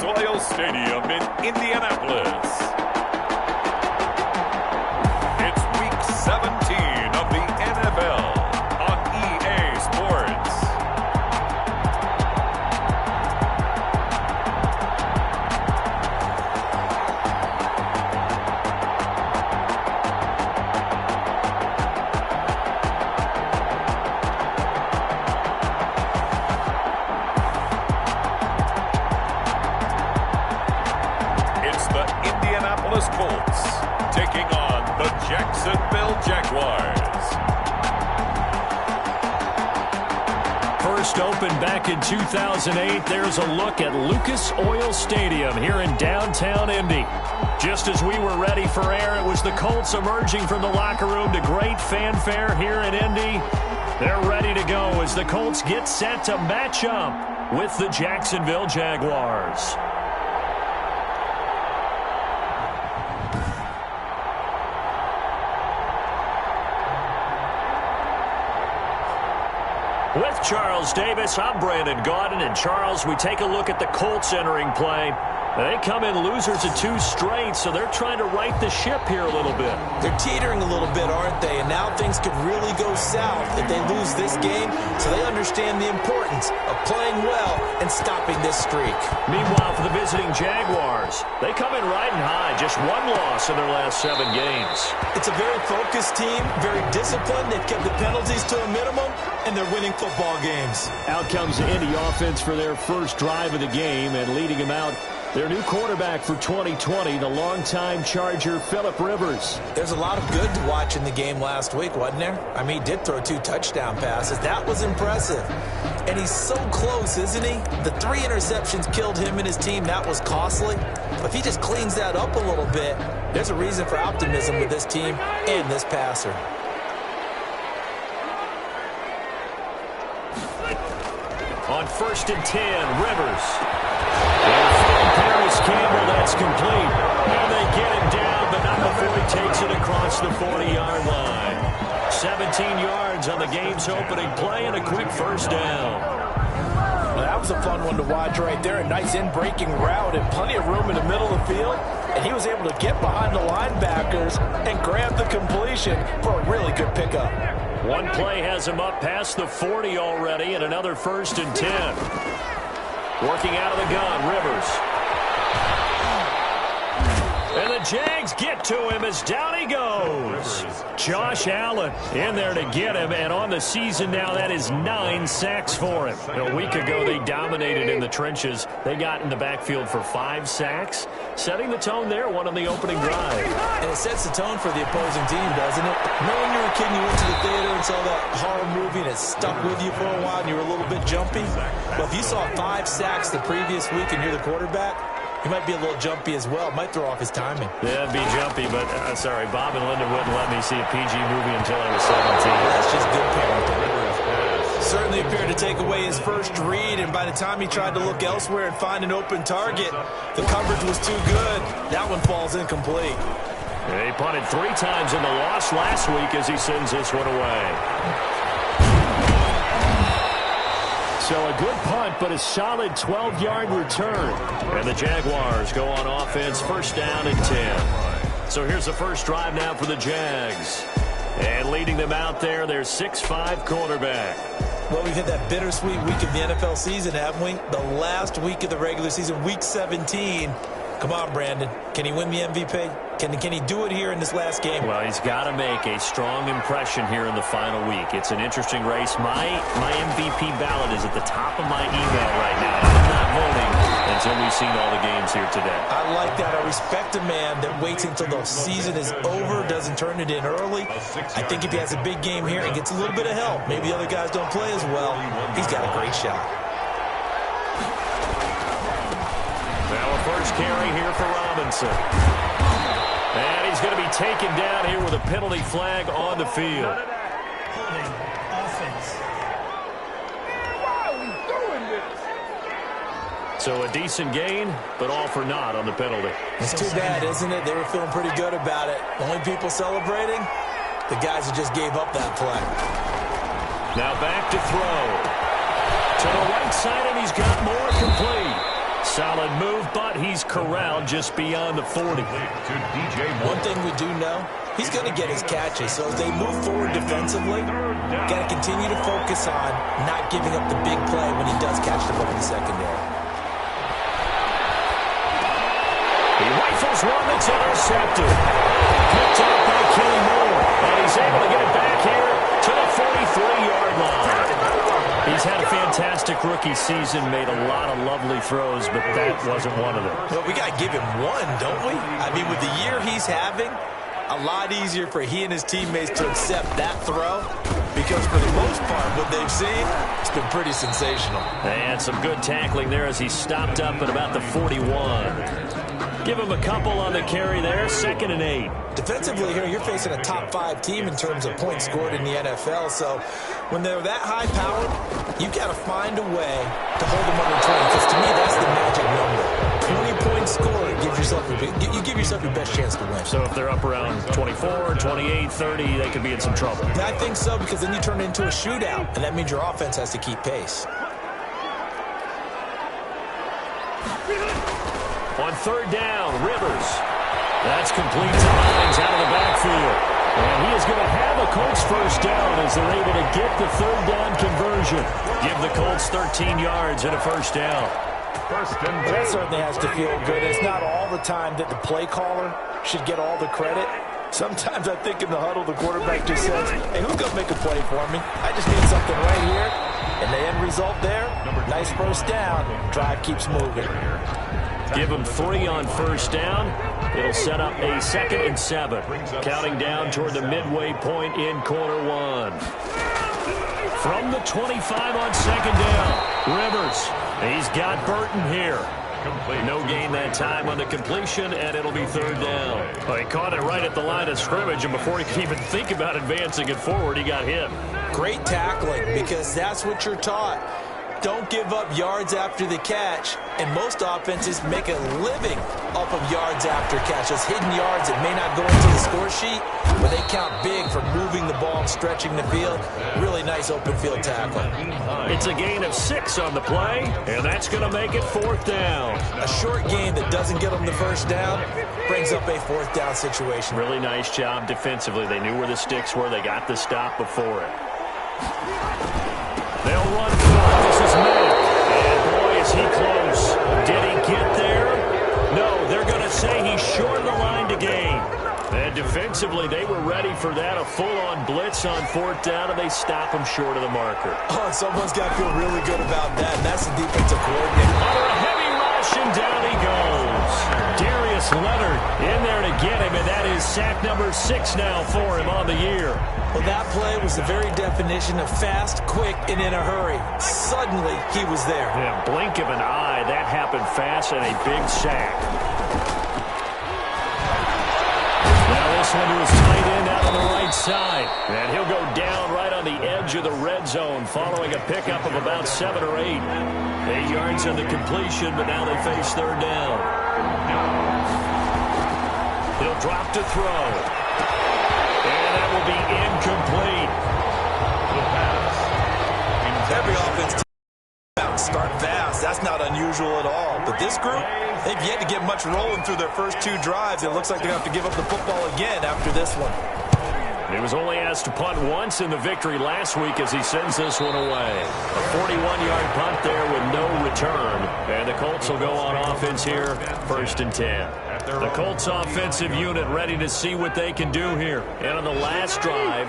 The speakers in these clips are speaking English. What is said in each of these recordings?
Oil Stadium in Indianapolis. It's Week 17 of the NFL on EA Sports. Colts taking on the Jacksonville Jaguars. First opened back in 2008, there's a look at Lucas Oil Stadium here in downtown Indy. Just as we were ready for air, it was the Colts emerging from the locker room to great fanfare here in Indy. They're ready to go as the Colts get set to match up with the Jacksonville Jaguars. With Charles Davis, I'm Brandon Gaudin. And Charles, we take a look at the Colts entering play. They come in losers of 2 straight, so they're trying to right the ship here a little bit. They're teetering a little bit, aren't they? And now things could really go south if they lose this game, so they understand the importance of playing well and stopping this streak. Meanwhile, for the visiting Jaguars, they come in riding high, just 1 loss in their last 7 games. It's a very focused team, very disciplined. They've kept the penalties to a minimum, and they're winning football games. Out comes the Indy offense for their first drive of the game, and leading them out, their new quarterback for 2020, the longtime Charger, Phillip Rivers. There's a lot of good to watch in the game last week, wasn't there? I mean, he did throw 2 touchdown passes. That was impressive. And he's so close, isn't he? The 3 interceptions killed him and his team. That was costly. But if he just cleans that up a little bit, there's a reason for optimism with this team and this passer. On 1st and 10, Rivers. Paris Campbell, that's complete. And they get him down, but not before he takes it across the 40-yard line. 17 yards on the game's opening play and a quick first down. Well, that was a fun one to watch right there. A nice in-breaking route and plenty of room in the middle of the field. And he was able to get behind the linebackers and grab the completion for a really good pickup. One play has him up past the 40 already, and another 1st and 10. Working out of the gun, Rivers. And the Jags get to him as down he goes. Josh Allen in there to get him, and on the season now, that is 9 sacks for him. A week ago, they dominated in the trenches. They got in the backfield for 5 sacks, setting the tone there, one on the opening drive. And it sets the tone for the opposing team, doesn't it? Remember when you were a kid and you went to the theater and saw that horror movie and it stuck with you for a while and you were a little bit jumpy? Well, if you saw 5 sacks the previous week and you're the quarterback, he might be a little jumpy as well. Might throw off his timing. Yeah, it'd be jumpy, but sorry, Bob and Linda wouldn't let me see a PG movie until I was 17. That's just good parenting. Certainly appeared to take away his first read, and by the time he tried to look elsewhere and find an open target, the coverage was too good. That one falls incomplete. He punted 3 times in the loss last week as he sends this one away. So a good punt, but a solid 12-yard return. And the Jaguars go on offense, 1st down and 10. So here's the first drive now for the Jags. And leading them out there, their 6'5" quarterback. Well, we've had that bittersweet week of the NFL season, haven't we? The last week of the regular season, Week 17. Come on, Brandon. Can he win the MVP? Can he do it here in this last game? Well, he's got to make a strong impression here in the final week. It's an interesting race. My MVP ballot is at the top of my email right now. I'm not voting until we've seen all the games here today. I like that. I respect a man that waits until the season is over, doesn't turn it in early. I think if he has a big game here and gets a little bit of help, maybe other guys don't play as well, he's got a great shot. Now a first carry here for Robinson. And he's going to be taken down here with a penalty flag on the field. Holding offense. Why are we doing this? So a decent gain, but all for naught on the penalty. It's too bad, isn't it? They were feeling pretty good about it. The only people celebrating, the guys who just gave up that play. Now back to throw. To the right side, and he's got more complete. Solid move, but he's corralled just beyond the 40. One thing we do know, he's going to get his catches. So as they move forward defensively, got to continue to focus on not giving up the big play when he does catch the ball in the secondary. He rifles one that's intercepted. Picked up by Kenny Moore. And he's able to get it back here to the 43-yard line. He's had a fantastic rookie season, made a lot of lovely throws, but that wasn't one of them. Well, we got to give him one, don't we? I mean, with the year he's having, a lot easier for he and his teammates to accept that throw, because for the most part, what they've seen, it's been pretty sensational. And some good tackling there as he stopped up at about the 41. Give him a couple on the carry there, 2nd and 8. Defensively here, you're facing a top 5 team in terms of points scored in the NFL. So when they're that high powered, you got to find a way to hold them under 20. Because to me, that's the magic number. 20 points scored you give yourself your best chance to win. So if they're up around 24, 28, 30, they could be in some trouble. I think so, because then you turn it into a shootout, and that means your offense has to keep pace. On 3rd down, Rivers. That's complete to Hines out of the backfield. And he is going to have a Colts first down as they're able to get the 3rd down conversion. Give the Colts 13 yards and a first down. That certainly has to feel good. It's not all the time that the play caller should get all the credit. Sometimes I think in the huddle, the quarterback just says, hey, who's going to make a play for me? I just need something right here. And the end result there, nice first down. Drive keeps moving. Give them 3 on first down. It'll set up a 2nd and 7. Counting down toward the midway point in quarter 1. From the 25 on 2nd down, Rivers. He's got Burton here. No gain that time on the completion, and it'll be 3rd down. Well, he caught it right at the line of scrimmage, and before he could even think about advancing it forward, he got hit. Great tackling, because that's what you're taught. Don't give up yards after the catch, and most offenses make a living off of yards after catch. Those hidden yards that may not go into the score sheet, but they count big for moving the ball and stretching the field. Really nice open field tackle. It's a gain of 6 on the play, and that's going to make it 4th down. A short gain that doesn't get them the first down brings up a 4th down situation. Really nice job defensively. They knew where the sticks were. They got the stop before it. They'll run for it. This is Mack. And boy, is he close. Did he get there? No, they're going to say he's short of the line to gain. And defensively, they were ready for that. A full-on blitz on 4th down, and they stop him short of the marker. Oh, someone's got to feel really good about that, and that's the defensive coordinator. Under a heavy rush, and down he goes. Darius Leonard in there to get him, and that is sack number 6 now for him on the year. Well, that play was the very definition of fast, quick, and in a hurry. Suddenly, he was there. Yeah, blink of an eye. That happened fast, and a big sack. Now this one to his tight end out on the right side. And he'll go down right on the edge of the red zone following a pickup of about 7 or 8. 8 yards on the completion, but now they face 3rd down. He'll drop to throw. And that will be incomplete. Every offense start fast. That's not unusual at all. But this group, they've yet to get much rolling through their first 2 drives. It looks like they're going to have to give up the football again after this one. He was only asked to punt once in the victory last week as he sends this one away. A 41-yard punt there with no return. And the Colts will go on offense here, 1st and 10. The Colts offensive unit ready to see what they can do here. And on the last drive,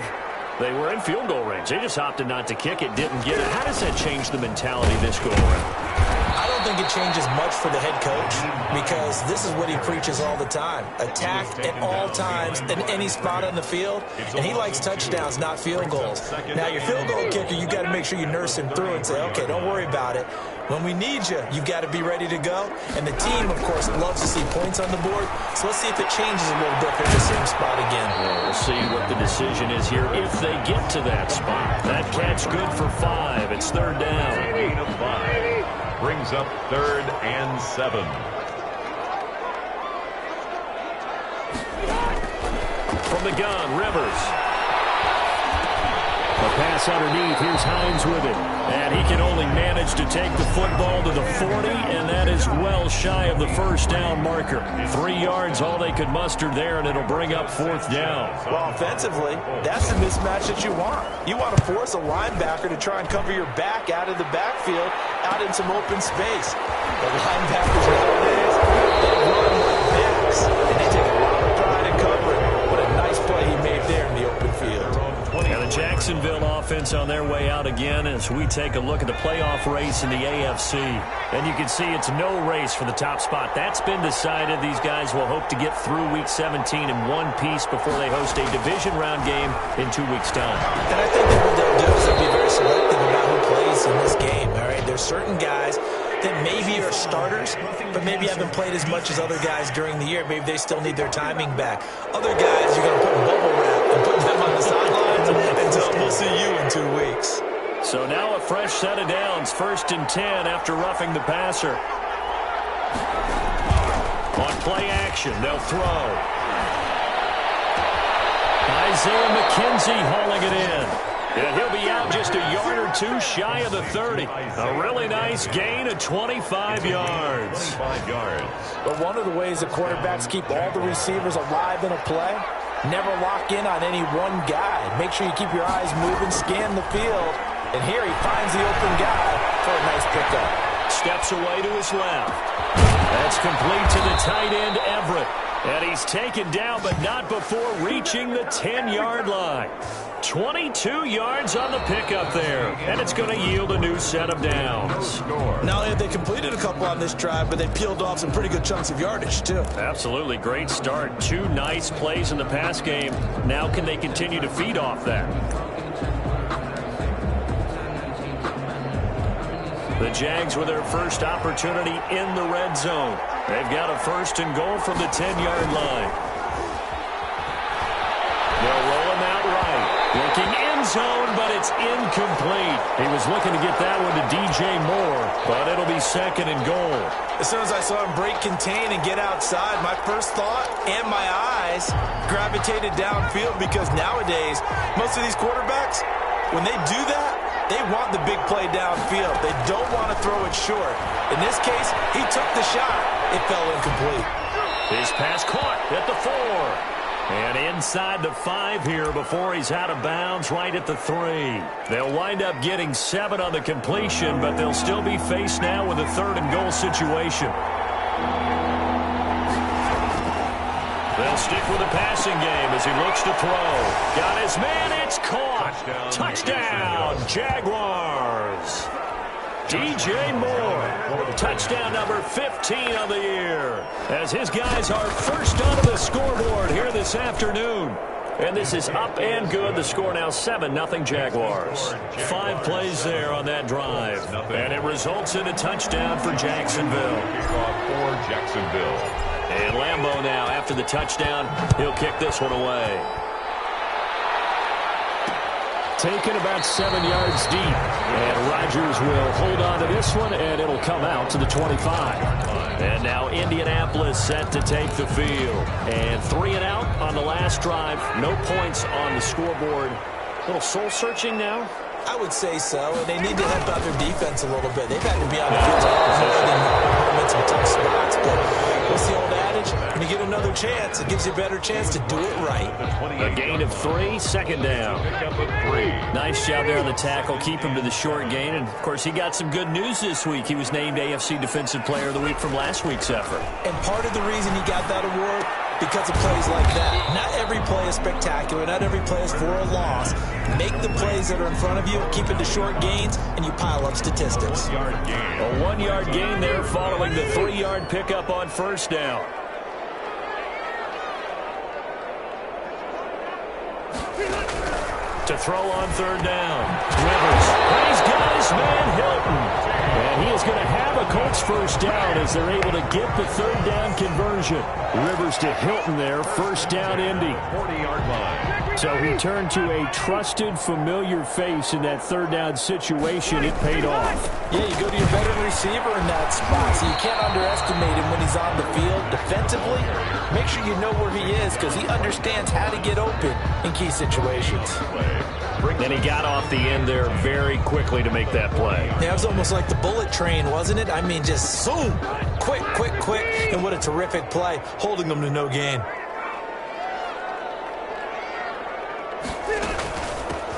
they were in field goal range. They just opted not to kick it, didn't get it. How does that change the mentality this go around? I don't think it changes much for the head coach, because this is what he preaches all the time. Attack at all times in any spot on the field, and he likes touchdowns, not field goals. Now, your field goal kicker, you got to make sure you nurse him through and say, okay, don't worry about it. When we need you, you've got to be ready to go. And the team, of course, loves to see points on the board. So let's see if it changes a little bit in the same spot again. Well, we'll see what the decision is here if they get to that spot. That catch good for 5. It's 3rd down. Gain of 5. Brings up 3rd and 7. From the gun, Rivers. A pass underneath. Here's Hines with it. And he can only manage to take the football to the 40, and that is well shy of the first down marker. 3 yards, all they could muster there, and it'll bring up fourth down. Well, offensively, that's the mismatch that you want. You want to force a linebacker to try and cover your back out of the backfield, out in some open space. The linebackers nowadays, they run like backs, and they take a lot of pride in covering. What a nice play he made there in the open field. And the Jacksonville offense on their way out again as we take a look at the playoff race in the AFC. And you can see it's no race for the top spot. That's been decided. These guys will hope to get through Week 17 in one piece before they host a division round game in 2 weeks' time. And I think that what they'll do is they'll be very selective about who plays in this game. All right, there's certain guys that maybe are starters, but maybe haven't played as much as other guys during the year. Maybe they still need their timing back. Other guys, you're going to put in bubble wrap and put them on the sidelines and tell them we'll see you in 2 weeks. So now a fresh set of downs, 1st and 10 after roughing the passer. On play action, they'll throw. Isaiah McKenzie hauling it in. And he'll be out just a yard or two shy of the 30. A really nice gain of 25 yards. 25 yards. But one of the ways the quarterbacks keep all the receivers alive in a play, never lock in on any one guy. Make sure you keep your eyes moving, scan the field. And here he finds the open guy for a nice pickup. Steps away to his left. That's complete to the tight end, Everett. And he's taken down, but not before reaching the 10-yard line. 22 yards on the pickup there, and it's going to yield a new set of downs. Not only have they completed a couple on this drive, but they peeled off some pretty good chunks of yardage, too. Absolutely great start. 2 nice plays in the pass game. Now can they continue to feed off that? The Jags with their first opportunity in the red zone. They've got a 1st and goal from the 10-yard line. They'll roll him out right. Looking end zone, but it's incomplete. He was looking to get that one to DJ Moore, but it'll be 2nd and goal. As soon as I saw him break contain and get outside, my first thought and my eyes gravitated downfield, because nowadays, most of these quarterbacks, when they do that, they want the big play downfield. They don't want to throw it short. In this case, he took the shot. It fell incomplete. His pass caught at the 4. And inside the 5 here before he's out of bounds right at the 3. They'll wind up getting 7 on the completion, but they'll still be faced now with a 3rd and goal situation. They'll stick with the passing game as he looks to throw. Got his man, it's caught. Touchdown, Jaguars. DJ Moore, touchdown number 15 of the year, as his guys are first onto the scoreboard here this afternoon. And this is up and good. The score now 7-0 Jaguars. 5 plays there on that drive. And it results in a touchdown for Jacksonville. For Jacksonville. And Lambeau now, after the touchdown, he'll kick this one away. Taken about 7 yards deep. And Rodgers will hold on to this one, and it'll come out to the 25. And now Indianapolis set to take the field. And 3 and out on the last drive. No points on the scoreboard. A little soul-searching now? I would say so, and they need to help out their defense a little bit. They've had to be on the field more than normal in some tough spots, but what's the old adage? When you get another chance, it gives you a better chance to do it right. A gain of 3, 2nd down. Nice job there on the tackle, keep him to the short gain, and of course he got some good news this week. He was named AFC Defensive Player of the Week from last week's effort. And part of the reason he got that award, because of plays like that. Not every play is spectacular. Not every play is for a loss. Make the plays that are in front of you, keep it to short gains, and you pile up statistics. A 1-yard gain there following the 3-yard pickup on 1st down. To throw on 3rd down. Rivers. He's got his man Hilton. And he is going to have a Colts 1st down as they're able to get the 3rd down conversion. Rivers to Hilton there, 1st down Indy. 40-yard line. So he turned to a trusted, familiar face in that 3rd down situation. It paid off. Yeah, you go to your veteran receiver in that spot, so you can't underestimate him when he's on the field. Defensively, make sure you know where he is, because he understands how to get open in key situations. And he got off the end there very quickly to make that play. Yeah, it was almost like the bullet train, wasn't it? I mean, just zoom, quick, quick, quick, and what a terrific play, holding them to no gain.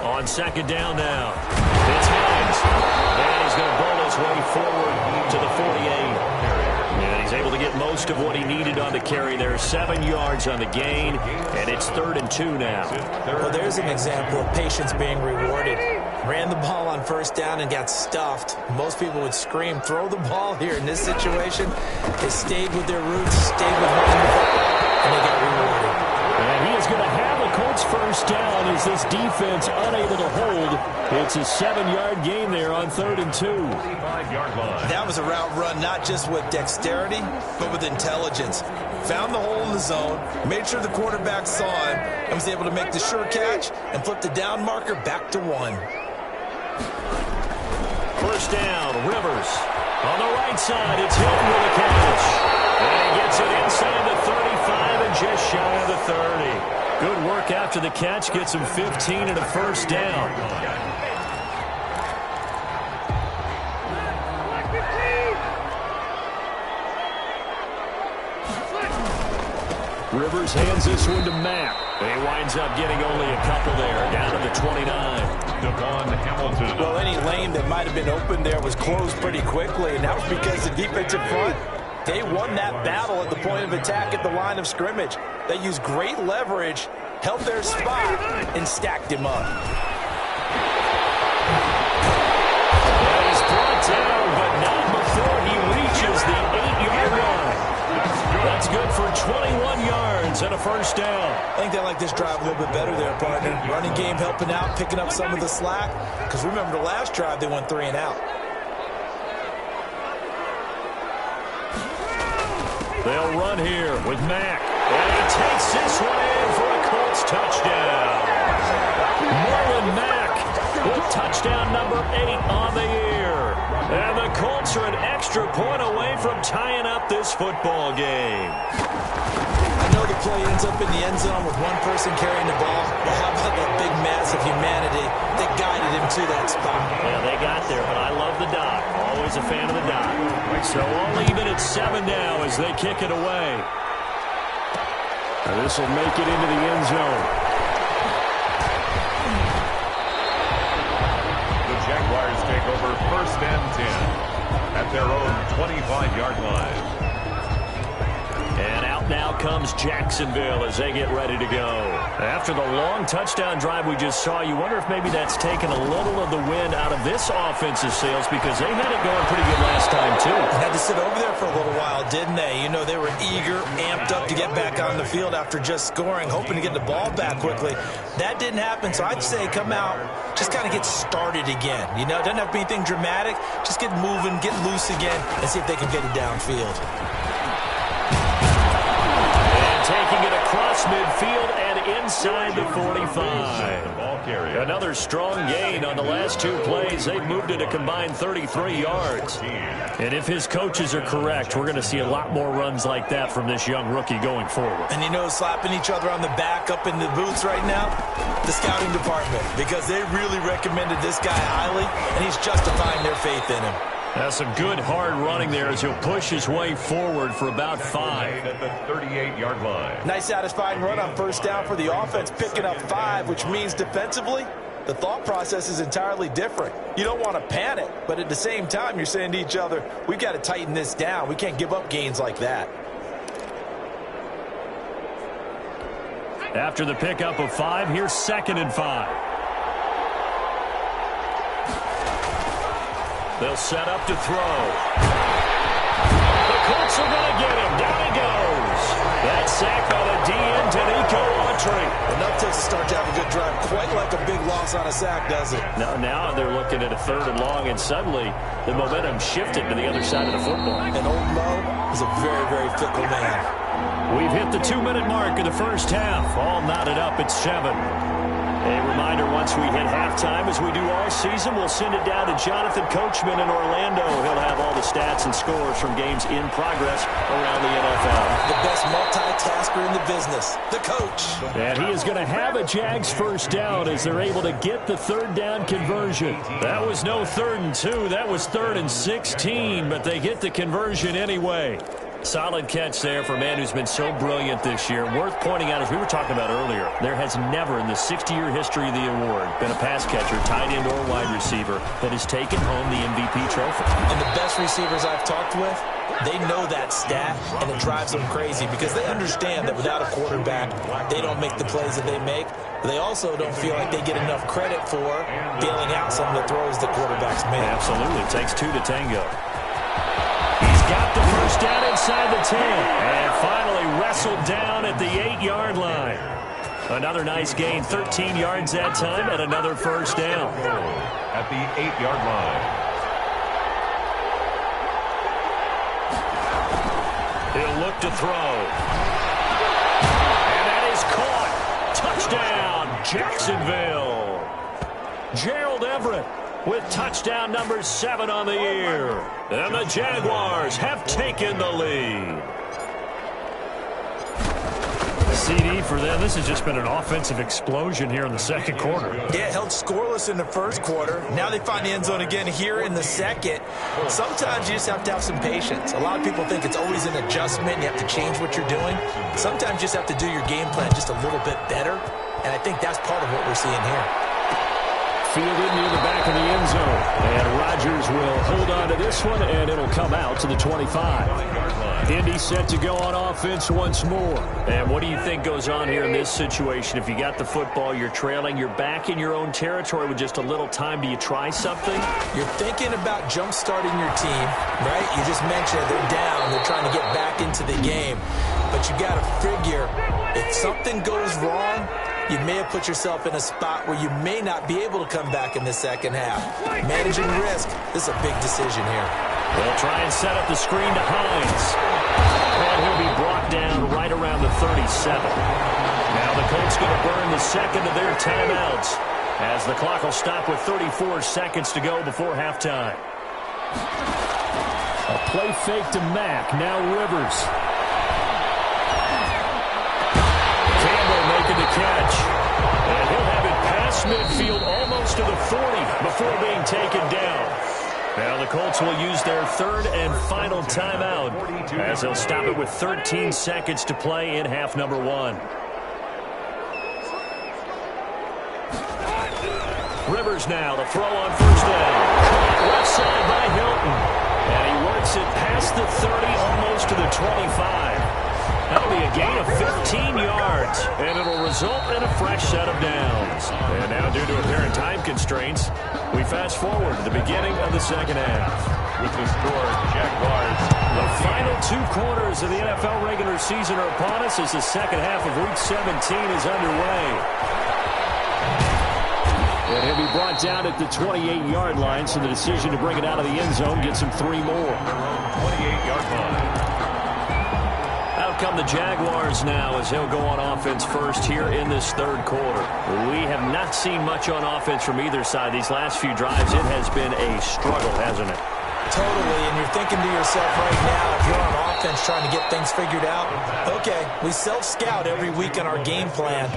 On second down now, it's Hines, and he's going to bowl his way forward to the 48. And he's able to get most of what he needed on the carry there. 7 yards on the gain, and it's 3rd and 2 now. Well, there's an example of patience being rewarded. Ran the ball on first down and got stuffed. Most people would scream, throw the ball here. In this situation, they stayed with their roots, stayed with running the football, and they got rewarded. And he is going to have a Colts first down as this defense unable to hold. It's a 7-yard gain there on 3rd and 2. That was a route run not just with dexterity, but with intelligence. Found the hole in the zone, made sure the quarterback saw him, and was able to make the sure catch and flip the down marker back to 1. First down, Rivers. On the right side, it's Hilton with a catch. And he gets it inside the 35 and just shy of the 30. Good work after the catch. Gets him 15 and a first down. Rivers hands this one to Matt. He winds up getting only a couple there, down to the 29. Devon Hamilton. Well, any lane that might have been open there was closed pretty quickly, and that was because the defensive front, they won that battle at the point of attack at the line of scrimmage. They used great leverage, held their spot, and stacked him up. He's brought down, but not before he reaches the 8-yard line. That's good for 21 yards and a first down. I think they like this drive a little bit better there, partner. Running game helping out, picking up some of the slack. Because remember the last drive, they went 3 and out. They'll run here with Mack. And he takes this one in for a Colts touchdown. Marlon Mack with touchdown number 8 on the year. And the Colts are an extra point away from tying up this football game. I know the play ends up in the end zone with one person carrying the ball. But how about that big mass of humanity that guided him to that spot? Yeah, they got there, but I love the dot. Always a fan of the dot. So all even at 7 now as they kick it away. And this will make it into the end zone. The Jaguars take over 1st and 10 at their own 25-yard line. And out now comes Jacksonville as they get ready to go. After the long touchdown drive we just saw, you wonder if maybe that's taken a little of the wind out of this offensive sails because they had it going pretty good last time, too. Had to sit over there for a little while, didn't they? You know, they were eager, amped up to get back on the field after just scoring, hoping to get the ball back quickly. That didn't happen, so I'd say come out, just kind of get started again. You know, it doesn't have to be anything dramatic. Just get moving, get loose again, and see if they can get it downfield. Taking it across midfield and inside the 45. Another strong gain on the last 2 plays. They've moved it a combined 33 yards. And if his coaches are correct, we're going to see a lot more runs like that from this young rookie going forward. And you know, slapping each other on the back up in the booths right now, the scouting department, because they really recommended this guy highly, and he's justifying their faith in him. That's some good hard running there as he'll push his way forward for about 5. At the 38-yard line. Nice satisfying run on first down for the offense, picking up 5, which means defensively, the thought process is entirely different. You don't want to panic, but at the same time, you're saying to each other, we've got to tighten this down. We can't give up gains like that. After the pickup of 5, here's 2nd and 5. They'll set up to throw. The Colts are going to get him. Down he goes. That's sacked by the DN, Danico Autry. Enough to start to have a good drive. Quite like a big loss on a sack, does it? Now they're looking at a 3rd and long, and suddenly the momentum shifted to the other side of the football. And Old Mo is a very, very fickle man. We've hit the 2-minute mark of the first half. All knotted up at 7. A reminder, once we hit halftime, as we do all season, we'll send it down to Jonathan Coachman in Orlando. He'll have all the stats and scores from games in progress around the NFL. The best multitasker in the business, the coach. And he is going to have a Jags first down as they're able to get the third down conversion. That was no 3rd and 2. That was 3rd and 16, but they get the conversion anyway. Solid catch there for a man who's been so brilliant this year. Worth pointing out, as we were talking about earlier, there has never in the 60-year history of the award been a pass catcher, tight end, or wide receiver that has taken home the MVP trophy. And the best receivers I've talked with, they know that stat, and it drives them crazy because they understand that without a quarterback, they don't make the plays that they make. They also don't feel like they get enough credit for bailing out some of the throws the quarterbacks make. Absolutely. It takes two to tango. He's got the first down inside the 10. And finally wrestled down at the 8-yard line. Another nice gain, 13 yards that time, and another first down. At the 8-yard line. He'll look to throw. And that is caught. Touchdown, Jacksonville. Gerald Everett with touchdown number 7 on the year. And the Jaguars have taken the lead. CD for them. This has just been an offensive explosion here in the second quarter. Yeah, held scoreless in the first quarter. Now they find the end zone again here in the second. Sometimes you just have to have some patience. A lot of people think it's always an adjustment. You have to change what you're doing. Sometimes you just have to do your game plan just a little bit better. And I think that's part of what we're seeing here. Fielded near the back of the end zone. And Rodgers will hold on to this one, and it'll come out to the 25. Indy set to go on offense once more. And what do you think goes on here in this situation? If you got the football, you're trailing, you're back in your own territory with just a little time. Do you try something? You're thinking about jump-starting your team, right? You just mentioned they're down. They're trying to get back into the game. But you got to figure if something goes wrong, you may have put yourself in a spot where you may not be able to come back in the second half. Managing risk, this is a big decision here. They'll try and set up the screen to Hines. And he'll be brought down right around the 37. Now the Colts going to burn the second of their timeouts as the clock will stop with 34 seconds to go before halftime. A play fake to Mack. Now Rivers. Making the catch. And he'll have it past midfield almost to the 40 before being taken down. Now the Colts will use their third and final timeout as they'll stop it with 13 seconds to play in half number 1. Rivers now, the throw on first down. Left side by Hilton. And he works it past the 30, almost to the 25. That'll be a gain of 15 yards, and it'll result in a fresh set of downs. And now, due to apparent time constraints, we fast forward to the beginning of the second half. With the score, Jaguars. The final 2 quarters of the NFL regular season are upon us as the second half of Week 17 is underway. And he'll be brought down at the 28-yard line, so the decision to bring it out of the end zone gets him 3 more. 28-yard line. Come the Jaguars now as he'll go on offense first here in this third quarter. We have not seen much on offense from either side. These last few drives, it has been a struggle, hasn't it? Totally, and you're thinking to yourself right now, if you're on offense trying to get things figured out, okay, we self-scout every week in our game plan.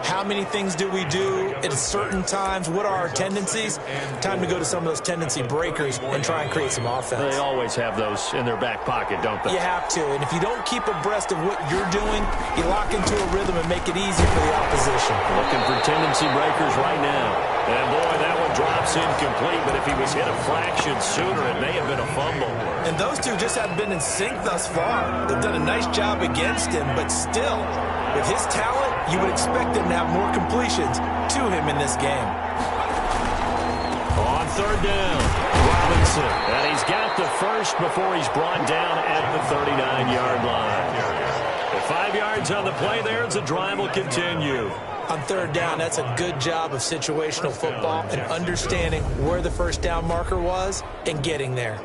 How many things do we do at certain times? What are our tendencies? Time to go to some of those tendency breakers and try and create some offense. They always have those in their back pocket, don't they? You have to, and if you don't keep abreast of what you're doing, you lock into a rhythm and make it easy for the opposition. Looking for tendency breakers right now. And boy, that one drops incomplete, but if he was hit a fraction sooner, it may have been a fumble. And those two just haven't been in sync thus far. They've done a nice job against him, but still, with his talent, you would expect him to have more completions to him in this game. On third down, Robinson. And he's got the first before he's brought down at the 39-yard line. With 5 yards on the play there, the drive will continue. On third down, that's a good job of situational football and understanding where the first down marker was and getting there.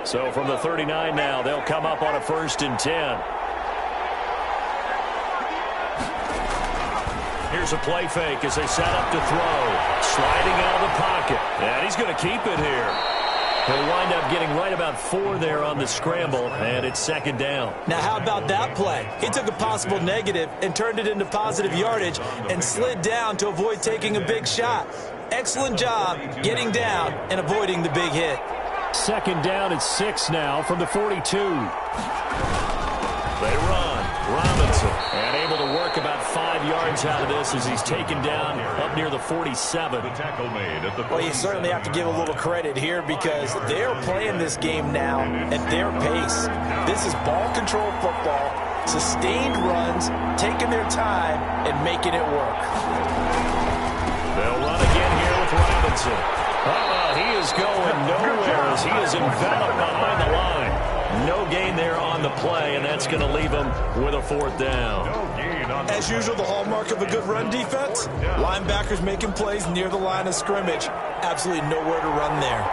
So from the 39 now, they'll come up on a 1st and 10. Here's a play fake as they set up to throw. Sliding out of the pocket. And he's going to keep it here. He'll wind up getting right about 4 there on the scramble, and it's 2nd down. Now, how about that play? He took a possible negative and turned it into positive yardage and slid down to avoid taking a big shot. Excellent job getting down and avoiding the big hit. 2nd down at 6 now from the 42. They run. Robinson, and able to work about 5 yards out of this as he's taken down up near the 47. The tackle made at the Well, you certainly have to give a little credit here because they're playing this game now at their pace. This is ball control football, sustained runs, taking their time, and making it work. They'll run again here with Robinson. He is going nowhere as he is enveloped behind the line. No gain there on the play, and that's going to leave him with a 4th down. As usual, the hallmark of a good run defense, linebackers making plays near the line of scrimmage. Absolutely nowhere to run there.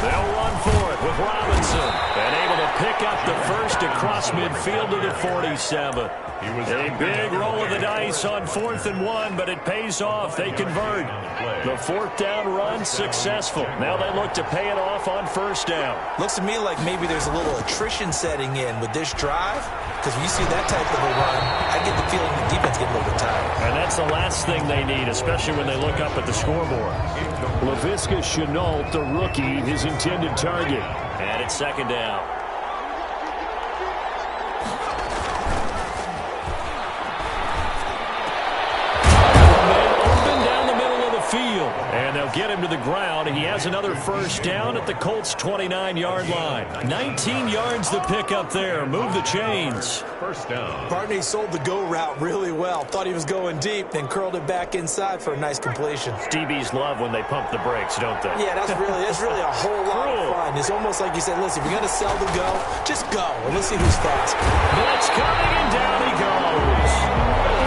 They'll run for it with Robinson, and able to pick up the first across midfield to the 47. A big roll of the dice on 4th and 1, but it pays off. They convert. The 4th down run successful. Now they look to pay it off on 1st down. Looks to me like maybe there's a little attrition setting in with this drive, because when you see that type of a run, I get the feeling the defense getting a little bit tired. And that's the last thing they need, especially when they look up at the scoreboard. Laviska Shenault, the rookie, his intended target. And it's 2nd down. Field, and they'll get him to the ground. He has another 1st down at the Colts' 29-yard line. 19 yards to pick up there. Move the chains. 1st down. Barney sold the go route really well. Thought he was going deep, then curled it back inside for a nice completion. DBs love when they pump the brakes, don't they? Yeah, that's really a whole lot of fun. It's almost like you said, listen, if you're going to sell the go, just go, and let's see who's fast. Blitz coming, and down he goes.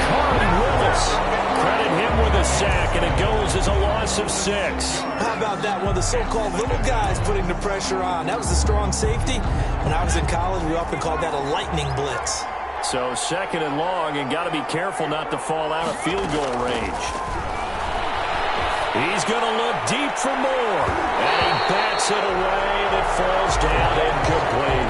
Carl Willis. Credit him with a sack, and it goes as a loss of 6. How about that? One of the so-called little guys putting the pressure on. That was a strong safety. When I was in college, we often called that a lightning blitz. So 2nd and long, and got to be careful not to fall out of field goal range. He's going to look deep for more, and he bats it away, and it falls down incomplete.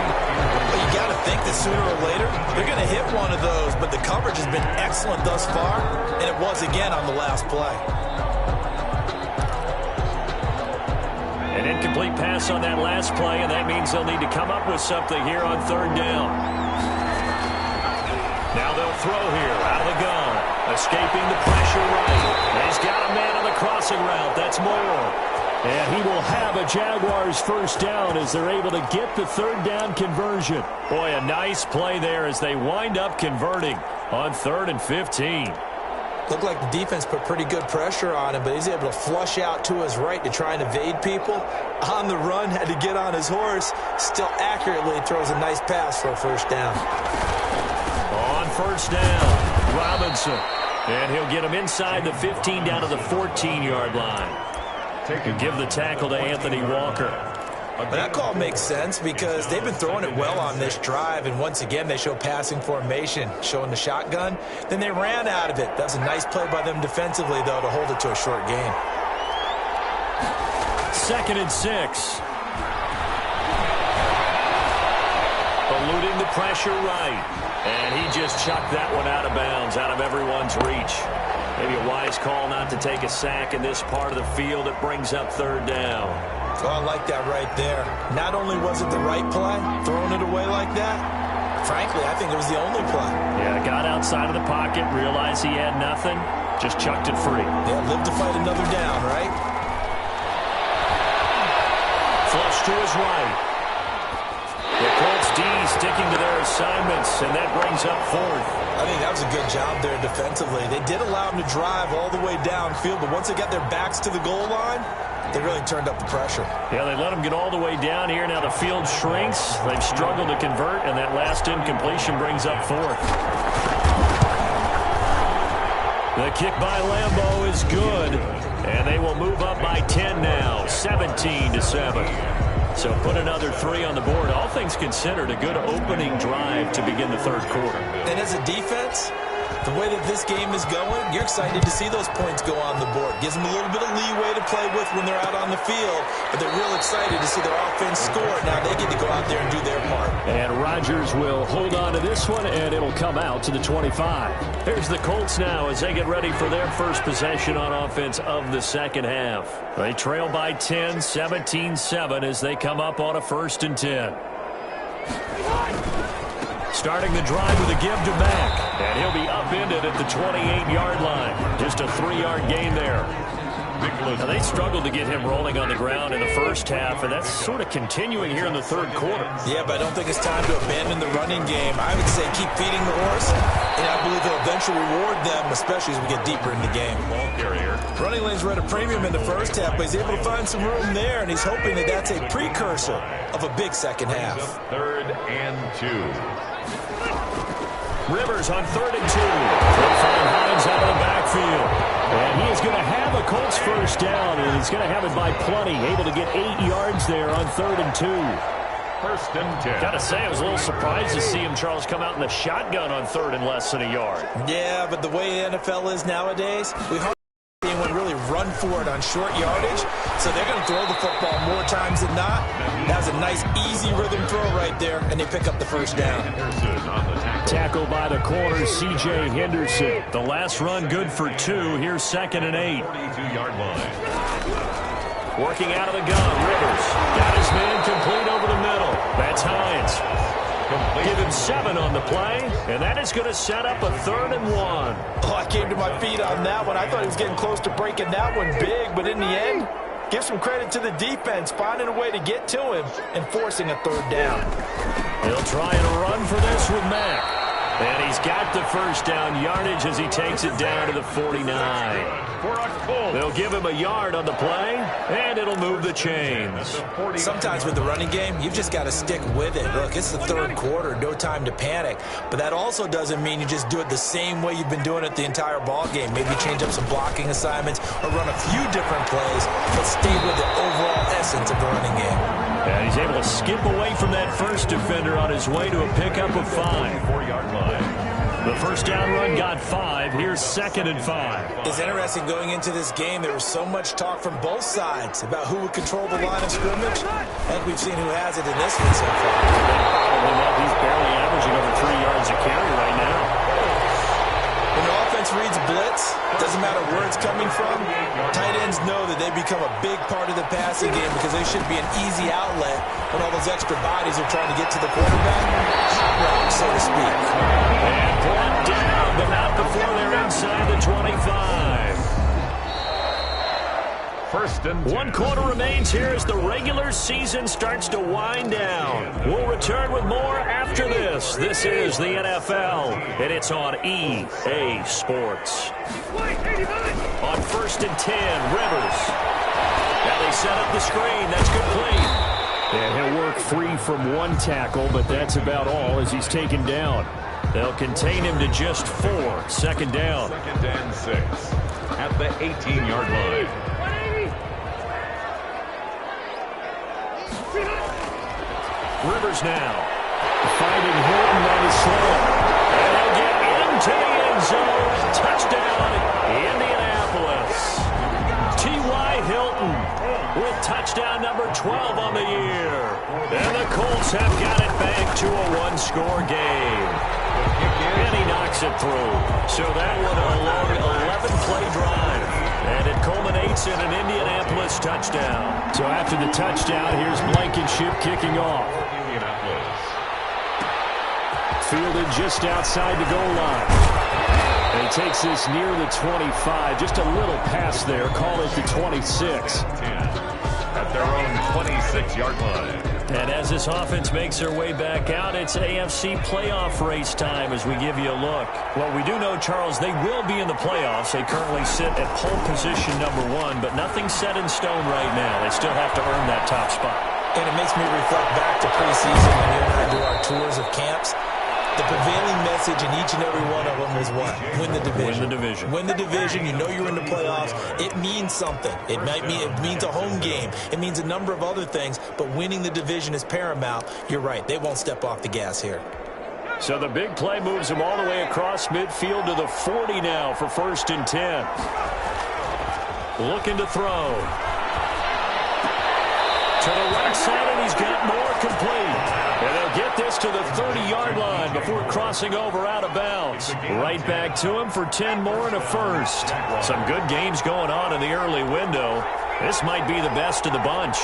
Well, you got to think that sooner or later, they're going to hit one of those, but the coverage has been excellent thus far, and it was again on the last play. An incomplete pass on that last play, and that means they'll need to come up with something here on 3rd down. Now they'll throw here out of the gun, escaping the pressure right. And he's got a man on the crossing route. That's Moore. And he will have a Jaguars 1st down as they're able to get the 3rd down conversion. Boy, a nice play there as they wind up converting on 3rd and 15. Looked like the defense put pretty good pressure on him, but he's able to flush out to his right to try and evade people. On the run, had to get on his horse. Still accurately throws a nice pass for a 1st down. On 1st down, Robinson. And he'll get him inside the 15 down to the 14-yard line. Give the tackle to Anthony Walker. But that call makes sense because they've been throwing it well on this drive, and once again they show passing formation, showing the shotgun. Then they ran out of it. That was a nice play by them defensively, though, to hold it to a short gain. 2nd and 6. Eluding the pressure right. And he just chucked that one out of bounds, out of everyone's reach. Maybe a wise call not to take a sack in this part of the field. It brings up 3rd down. Oh, I like that right there. Not only was it the right play, throwing it away like that, frankly, I think it was the only play. Yeah, got outside of the pocket, realized he had nothing, just chucked it free. Yeah, live to fight another down, right? Flush to his right. The Colts D sticking to their assignments, and that brings up 4th. I think that was a good job there defensively. They did allow them to drive all the way downfield, but once they got their backs to the goal line, they really turned up the pressure. Yeah, they let them get all the way down here. Now the field shrinks. They've struggled to convert, and that last incompletion brings up 4th. The kick by Lambeau is good. And they will move up by 10 now, 17-7. So put another 3 on the board. All things considered, a good opening drive to begin the third quarter. And as a defense, the way that this game is going, you're excited to see those points go on the board. Gives them a little bit of leeway to play with when they're out on the field, but they're real excited to see their offense score. Now they get to go out there and do their part. And Rodgers will hold on to this one, and it'll come out to the 25. Here's the Colts now as they get ready for their first possession on offense of the second half. They trail by 10, 17-7 as they come up on a 1st and 10. Starting the drive with a give to Mack. And he'll be upended at the 28-yard line. Just a 3-yard gain there. Now, they struggled to get him rolling on the ground in the first half, and that's sort of continuing here in the third quarter. Yeah, but I don't think it's time to abandon the running game. I would say keep feeding the horse, and I believe he'll eventually reward them, especially as we get deeper in the game. Ball carrier. Running lanes were at a premium in the first half, but he's able to find some room there, and he's hoping that that's a precursor of a big second half. 3rd and 2. Rivers on 3rd and 2. They find Hines out of the backfield. And he is going to have a Colts first down, and he's going to have it by plenty. Able to get 8 yards there on 3rd and 2. 1st and 10. Got to say, I was a little surprised to see him, Charles, come out in the shotgun on 3rd and less than a yard. Yeah, but the way the NFL is nowadays, we hardly see anyone really run for it on short yardage. So they're going to throw the football more times than not. That was a nice, easy rhythm throw right there, and they pick up the first down. Tackle by the corner, C.J. Henderson. The last run good for 2. Here's 2nd and 8. 42-yard line. Working out of the gun, Rivers. Got his man complete over the middle. That's Hines. Give him 7 on the play, and that is going to set up a 3rd and 1. Oh, I came to my feet on that one. I thought he was getting close to breaking that one big, but in the end, give some credit to the defense, finding a way to get to him and forcing a 3rd down. He'll try and run for this with Mack. And he's got the first down yardage as he takes it down to the 49. They'll give him a yard on the play, and it'll move the chains. Sometimes with the running game, you've just got to stick with it. Look, it's the third quarter, no time to panic. But that also doesn't mean you just do it the same way you've been doing it the entire ball game. Maybe change up some blocking assignments or run a few different plays, but stay with the overall essence of the running game. And he's able to skip away from that first defender on his way to a pickup of 5. 4-yard line. The first down run got 5. Here's 2nd and 5. It's interesting going into this game. There was so much talk from both sides about who would control the line of scrimmage. I think we've seen who has it in this one so far. Probably not. He's barely averaging over 3 yards a carry right now. When the offense reads blitz, doesn't matter where it's coming from, tight ends know that they become a big part of the passing game because they should be an easy outlet when all those extra bodies are trying to get to the quarterback. Hot rock, so to speak. And brought down, but not before they're inside the 25. 1st and 10. 1 quarter remains here as the regular season starts to wind down. We'll return with more after this. This is the NFL, and it's on EA Sports. On 1st and 10, Rivers. Now they set up the screen. That's complete. And he'll work free from 1 tackle, but that's about all as he's taken down. They'll contain him to just 4. 2nd down. 2nd and 6 at the 18-yard line. Rivers now finding Hilton on his slant. And he'll get into the end zone. Touchdown, Indianapolis. T.Y. Hilton with touchdown number 12 on the year. And the Colts have got it back to a 1-score game. And he knocks it through. So that one a long 11-play drive. And it culminates in an Indianapolis touchdown. So after the touchdown, here's Blankenship kicking off. Fielded just outside the goal line. And he takes this near the 25. Just a little pass there. Call it the 26. At their own 26-yard line. And as this offense makes their way back out, it's AFC playoff race time as we give you a look. Well, we do know, Charles, they will be in the playoffs. They currently sit at pole position number 1, but nothing's set in stone right now. They still have to earn that top spot. And it makes me reflect back to preseason when you and I do our tours of camps. The prevailing message in each and every one of them was what? Win the division. Win the division. Win the division. You know you're in the playoffs. It means something. It means a home game. It means a number of other things, but winning the division is paramount. You're right. They won't step off the gas here. So the big play moves him all the way across midfield to the 40 now for 1st and 10. Looking to throw. To the right side, and he's got more complete. And they'll get this to the 30-yard line before crossing over out of bounds. Right back to him for 10 more and a first. Some good games going on in the early window. This might be the best of the bunch.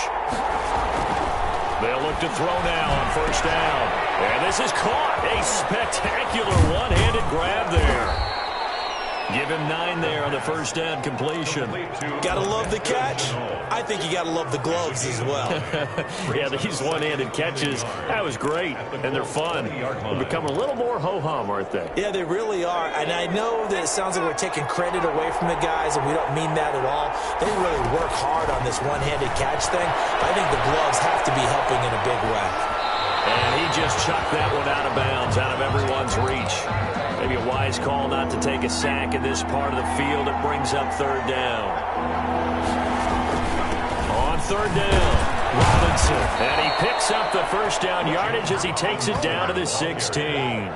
They'll look to throw now on 1st down. And this is caught. A spectacular one-handed grab there. Give him 9 there on the 1st down completion. Gotta love the catch. I think you gotta love the gloves as well. Yeah, these one-handed catches, that was great, and they're fun. They become a little more ho-hum, aren't they? Yeah, they really are. And I know that it sounds like we're taking credit away from the guys, and we don't mean that at all. They really work hard on this one-handed catch thing. I think the gloves have to be helping in a big way. And he just chucked that one out of bounds, out of everyone's reach. Maybe a wise call not to take a sack in this part of the field. It brings up 3rd down. On 3rd down, Robinson. And he picks up the 1st down yardage as he takes it down to the 16.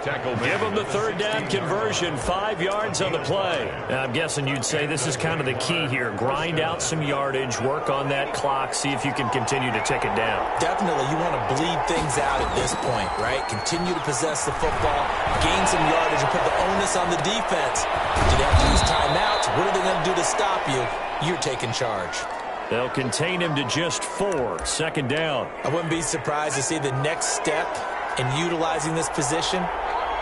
Give him the 3rd down conversion, 5 yards on the play. I'm guessing you'd say this is kind of the key here. Grind out some yardage, work on that clock, see if you can continue to tick it down. Definitely, you want to bleed things out at this point, right? Continue to possess the football, gain some yardage, and put the onus on the defense. Did they have to use timeouts? What are they going to do to stop you? You're taking charge. They'll contain him to just 4, 2nd down. I wouldn't be surprised to see the next step in utilizing this position.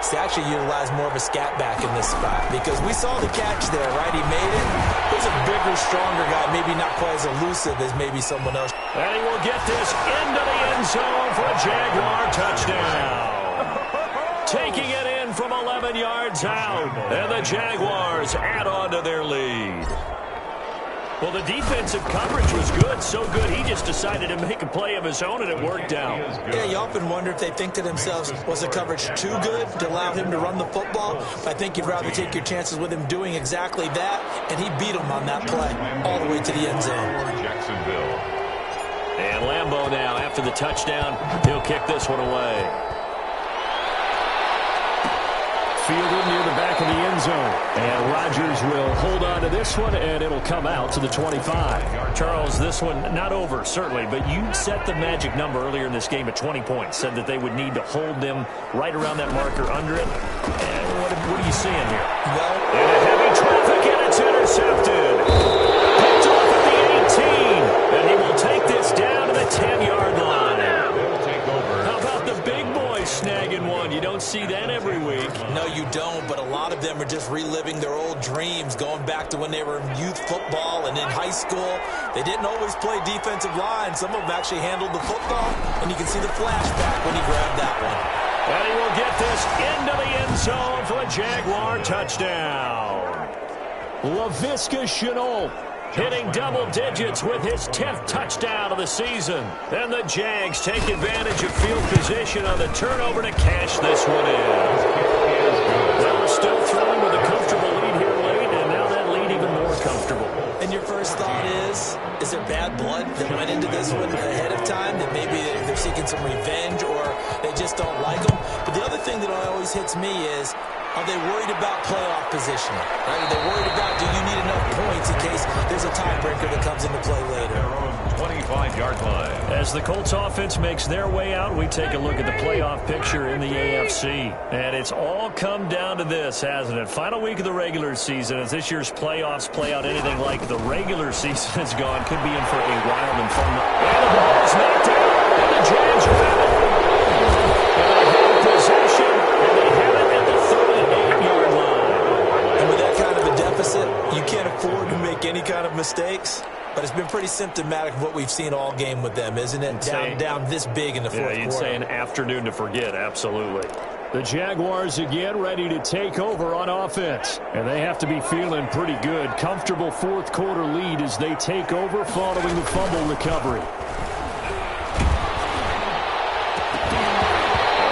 To actually utilize more of a scat back in this spot, because we saw the catch there, right? He made it. He's a bigger, stronger guy, maybe not quite as elusive as maybe someone else. And he will get this into the end zone for a Jaguar touchdown. Taking it in from 11 yards out, and the Jaguars add on to their lead. Well, the defensive coverage was good, so good he just decided to make a play of his own, and it worked out. Yeah, you often wonder if they think to themselves, was the coverage too good to allow him to run the football? I think you'd rather take your chances with him doing exactly that, and he beat him on that play all the way to the end zone. And Lambeau now, after the touchdown, he'll kick this one away. Fielded near the back of the end zone. And Rodgers will hold on to this one, and it'll come out to the 25. Charles, this one not over, certainly, but you set the magic number earlier in this game at 20 points. Said that they would need to hold them right around that marker under it. And what are you seeing here? Well, in a heavy traffic, and it's intercepted. Picked off at the 18. And he will take this down to the 10-yard line. How about the big boy snagging one? You don't see that every week. No, you don't, but a lot of them are just reliving their old dreams, going back to when they were in youth football and in high school. They didn't always play defensive line. Some of them actually handled the football, and you can see the flashback when he grabbed that one. And he will get this into the end zone for a Jaguar touchdown. Laviska Shenault hitting double digits with his 10th touchdown of the season. And the Jags take advantage of field position on the turnover to cash this one in. Well, we're still throwing with a comfortable lead here late, and now that lead even more comfortable. And your first thought is there bad blood that went into this one ahead of time, that maybe they're seeking some revenge or they just don't like them? But the other thing that always hits me is, are they worried about playoff positioning? Right? Are they worried about, do you need enough points in case there's a tiebreaker that comes into play later? 25-yard line. As the Colts offense makes their way out, we take a look at the playoff picture in the AFC. And it's all come down to this, hasn't it? Final week of the regular season, as this year's playoffs play out anything like the regular season has gone, could be in for a wild and fun. And the ball is knocked out, and the Jags are out. And they have possession, and they have it at the 38-yard line. And with that kind of a deficit, you can't afford to make any kind of mistakes. But it's been pretty symptomatic of what we've seen all game with them, isn't it? Down this big in the fourth quarter. Yeah, you'd say an afternoon to forget, absolutely. The Jaguars again ready to take over on offense. And they have to be feeling pretty good. Comfortable fourth quarter lead as they take over following the fumble recovery.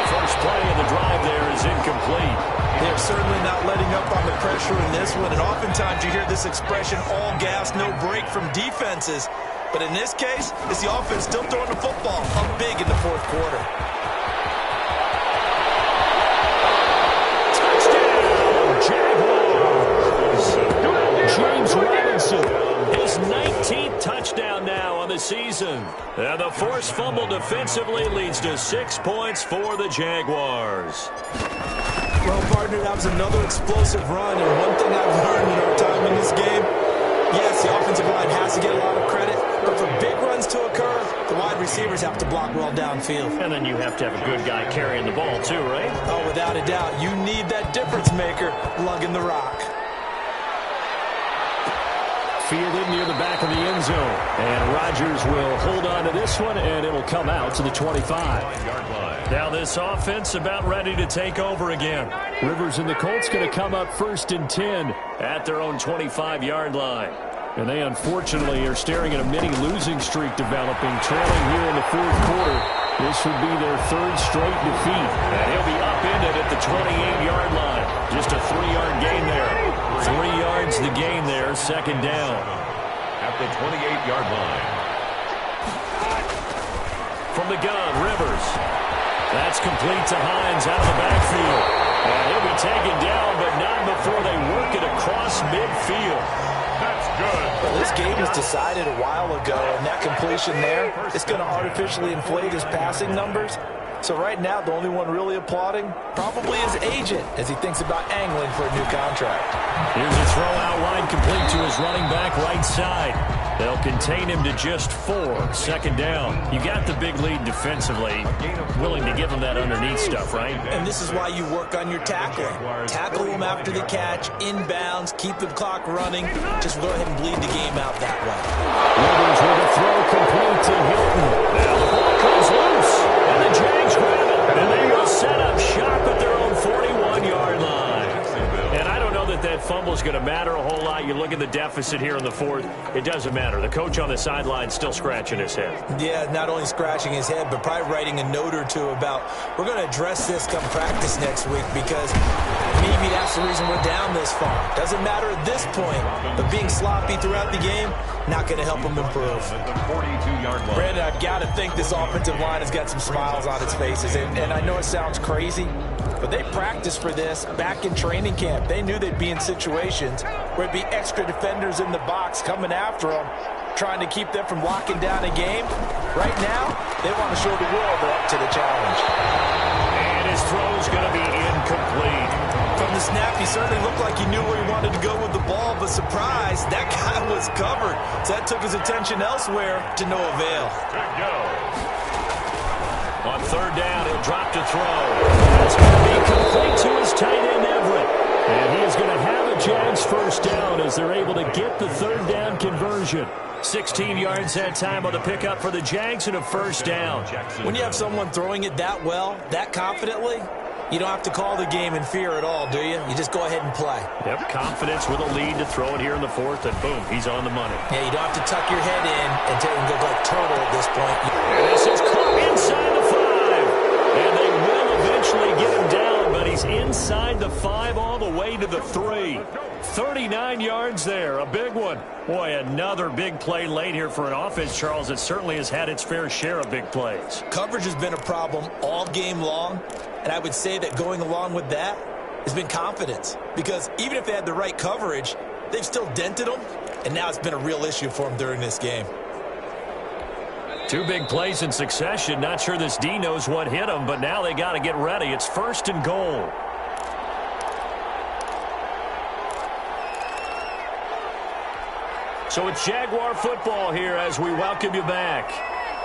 First play of the drive is incomplete. They're certainly not letting up on the pressure in this one, and oftentimes you hear this expression, all gas, no break from defenses. But in this case, it's the offense still throwing the football up big in the fourth quarter. Touchdown, Jaguars! James Robinson, his 19th touchdown now on the season. And the forced fumble defensively leads to 6 points for the Jaguars. Well, partner, that was another explosive run, and one thing I've learned in our time in this game, yes, the offensive line has to get a lot of credit, but for big runs to occur, the wide receivers have to block well downfield. And then you have to have a good guy carrying the ball too, right? Oh, without a doubt. You need that difference maker lugging the rock. Fielded near the back of the end zone. And Rodgers will hold on to this one, and it'll come out to the 25-yard line. Now this offense about ready to take over again. Rivers and the Colts going to come up 1st and 10 at their own 25-yard line. And they unfortunately are staring at a mini losing streak developing, trailing here in the fourth quarter. This would be their 3rd straight defeat. And he'll be upended at the 28-yard line. Just a 3-yard gain there. 3 yards the gain there, 2nd down. At the 28-yard line. From the gun, Rivers. That's complete to Hines out of the backfield. And he'll be taken down, but not before they work it across midfield. That's good. Well, this game was decided a while ago, and that completion there is going to artificially inflate his passing numbers. So right now, the only one really applauding probably his agent as he thinks about angling for a new contract. Here's a throw out wide, complete to his running back right side. They'll contain him to just 4. 2nd down. You got the big lead defensively. Willing to give him that underneath stuff, right? And this is why you work on your tackling. Tackle him after the catch, inbounds, keep the clock running. Just go ahead and bleed the game out that way. Rivers with a throw complete to Hilton. Now the ball comes loose. And the Jags grab it. And they will set up shop at their own 41-yard line. And I don't know that fumble is going to matter a whole lot. You look at the deficit here in the fourth, it doesn't matter. The coach on the sideline still scratching his head. Yeah, not only scratching his head, but probably writing a note or two about, we're going to address this come practice next week because maybe that's the reason we're down this far. Doesn't matter at this point, but being sloppy throughout the game, not going to help him improve. The 42-yard line. Brandon, I've got to think this offensive line has got some smiles on its faces, and I know it sounds crazy, but they practiced for this back in training camp. They knew they'd be in situations where it'd be extra defenders in the box coming after them, trying to keep them from locking down a game. Right now, they want to show the world they're up to the challenge. And his throw's going to be incomplete. From the snap, he certainly looked like he knew where he wanted to go with the ball, but surprise, that guy was covered. So that took his attention elsewhere to no avail. Good go. On 3rd down, he'll drop to throw. That's going to be complete to his tight end, Everett. And he is going to have a Jags 1st down as they're able to get the 3rd down conversion. 16 yards that time on the pickup for the Jags and a 1st down. When you have someone throwing it that well, that confidently, you don't have to call the game in fear at all, do you? You just go ahead and play. Yep, confidence with a lead to throw it here in the 4th, and boom, he's on the money. Yeah, you don't have to tuck your head in and take and go like turtle at this point. And this is caught inside the 5. And they will eventually get him down, but he's inside the 5 all the way to the 3. 39 yards there, a big one. Boy, another big play late here for an offense, Charles, that certainly has had its fair share of big plays. Coverage has been a problem all game long, and I would say that going along with that has been confidence. Because even if they had the right coverage, they've still dented them, and now it's been a real issue for them during this game. 2 big plays in succession. Not sure this D knows what hit him, but now they got to get ready. It's 1st and goal. So it's Jaguar football here as we welcome you back.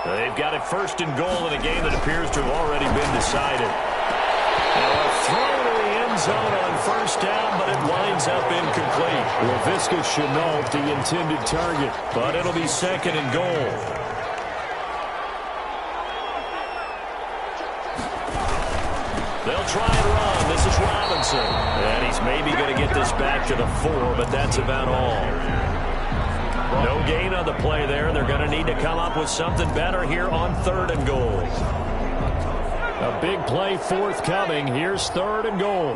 They've got it 1st and goal in a game that appears to have already been decided. Now a throw to the end zone on 1st down, but it winds up incomplete. Laviska Shenault, the intended target, but it'll be 2nd and goal. They'll try and run. This is Robinson. And he's maybe going to get this back to the 4, but that's about all. No gain on the play there. They're going to need to come up with something better here on 3rd and goal. A big play forthcoming. Here's 3rd and goal.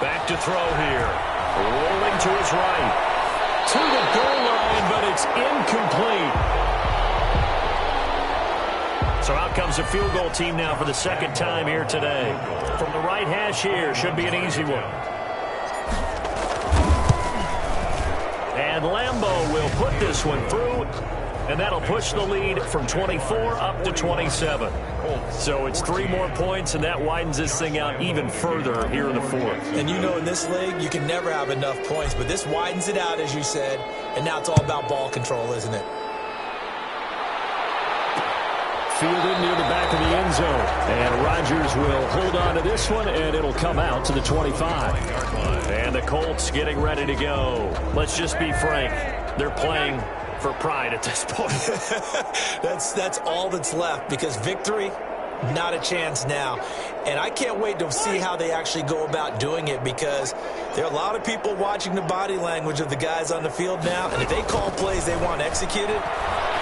Back to throw here. Rolling to his right. To the goal line, but it's incomplete. So out comes the field goal team now for the 2nd time here today. From the right hash here, should be an easy one. And Lambeau will put this one through, and that'll push the lead from 24 up to 27. So it's 3 more points, and that widens this thing out even further here in the 4th. And you know, in this league, you can never have enough points, but this widens it out, as you said, and now it's all about ball control, isn't it? Fielded near the back of the end zone. And Rodgers will hold on to this one, and it'll come out to the 25. And the Colts getting ready to go. Let's just be frank. They're playing for pride at this point. That's all that's left, because victory, not a chance now. And I can't wait to see how they actually go about doing it, because there are a lot of people watching the body language of the guys on the field now, and if they call plays they want executed,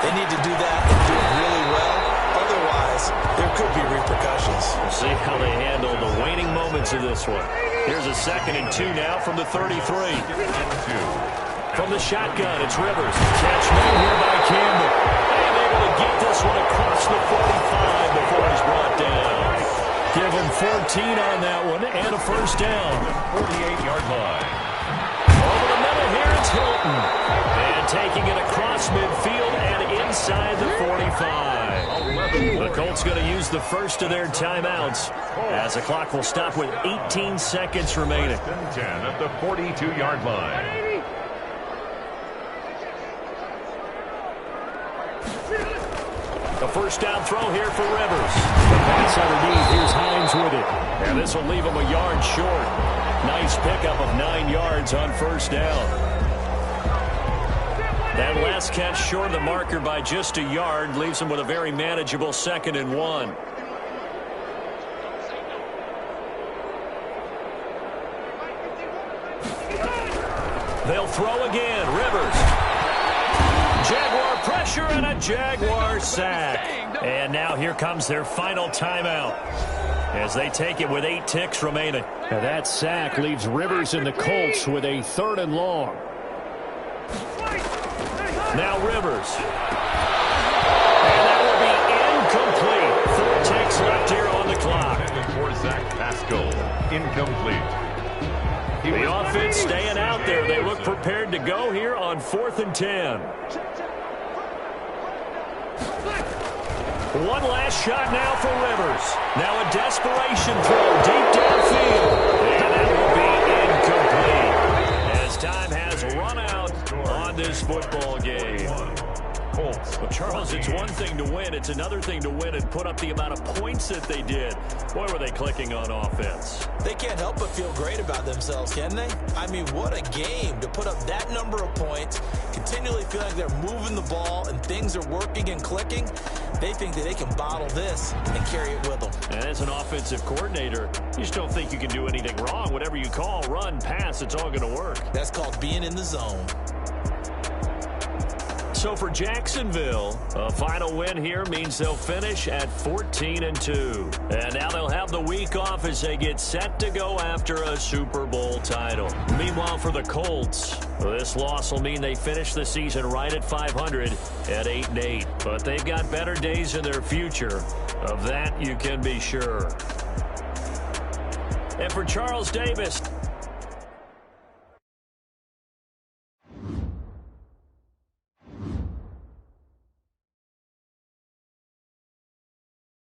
they need to do that and do it really well. Otherwise, there could be repercussions. We'll see how they handle the waning moments of this one. Here's a 2nd and 2 now from the 33. From the shotgun, it's Rivers. Catch made here by Campbell. And able to get this one across the 45 before he's brought down. Give him 14 on that one and a 1st down. 48-yard line. Over the middle here, it's Hilton. And taking it across midfield and inside the 45. The Colts going to use the first of their timeouts, as the clock will stop with 18 seconds remaining. 10 at the 42-yard line. The 1st down throw here for Rivers. The pass underneath. Here's Hines with it. And this will leave him a yard short. Nice pickup of 9 yards on 1st down. That last catch short of the marker by just a yard leaves him with a very manageable 2nd and 1. They'll throw again. Rivers. Jaguar pressure and a Jaguar sack. And now here comes their final timeout, as they take it with 8 ticks remaining. Now that sack leaves Rivers and the Colts with a 3rd and long. Now Rivers. And that will be incomplete. 4 ticks left here on the clock. And for Zach Pascal, incomplete. The offense staying out there. They look prepared to go here on 4th and 10. One last shot now for Rivers. Now a desperation throw deep downfield. And that will be incomplete, as time has run out on this football game. Well, Charles, it's one thing to win. It's another thing to win and put up the amount of points that they did. Boy, were they clicking on offense. They can't help but feel great about themselves, can they? I mean, what a game to put up that number of points, continually feel like they're moving the ball and things are working and clicking. They think that they can bottle this and carry it with them. And as an offensive coordinator, you just don't think you can do anything wrong. Whatever you call, run, pass, it's all going to work. That's called being in the zone. So for Jacksonville, a final win here means they'll finish at 14-2. And now they'll have the week off as they get set to go after a Super Bowl title. Meanwhile, for the Colts, this loss will mean they finish the season right at 500 at 8-8. But they've got better days in their future. Of that, you can be sure. And for Charles Davis,